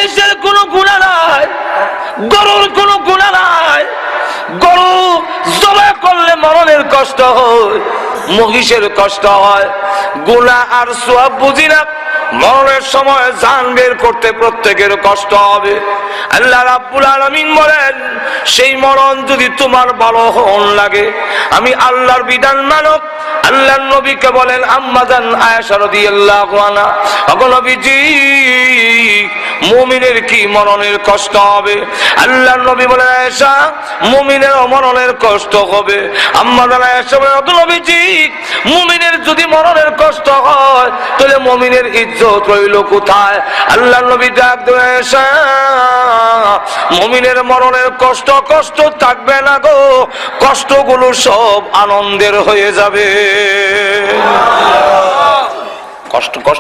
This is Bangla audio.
মহিষের কোনো গুনাহ নাই, গরুর কোনো গুনাহ নাই। গরু জবাই করলে মরণের কষ্ট হয়, মহিষের কষ্ট হয়। গুনাহ আর সওয়াব বুঝি না, মরণের সময় জান বের করতে প্রত্যেকের কষ্ট হবে। আল্লাহ রাব্বুল আলামিন বলেন, সেই মরণ যদি তোমার ভালো হন লাগে, আমি আল্লাহর বিধান মানো। আল্লাহর নবীকে বলেন, আম্মা জান আয়েশা রাদিয়াল্লাহু আনহা, ওগো নবীজি, মুমিনের কি মরণের কষ্ট হবে? আল্লাহর নবী বলেন, আয়েশা, মুমিনের মরণের কষ্ট হবে। আম্মা জান আয়েশা বলেন, ওগো নবীজি, মুমিনের যদি মরণের কষ্ট হয়, তাহলে মুমিনের ইজ্জত রইল কোথায়? আল্লাহর নবী ডাক দিয়ে, আয়েশা, মুমিনের মরণের কষ্ট কষ্ট থাকবে না গো, কষ্টগুলো সব আনন্দের হয়ে যাবে। কষ্ট কষ্ট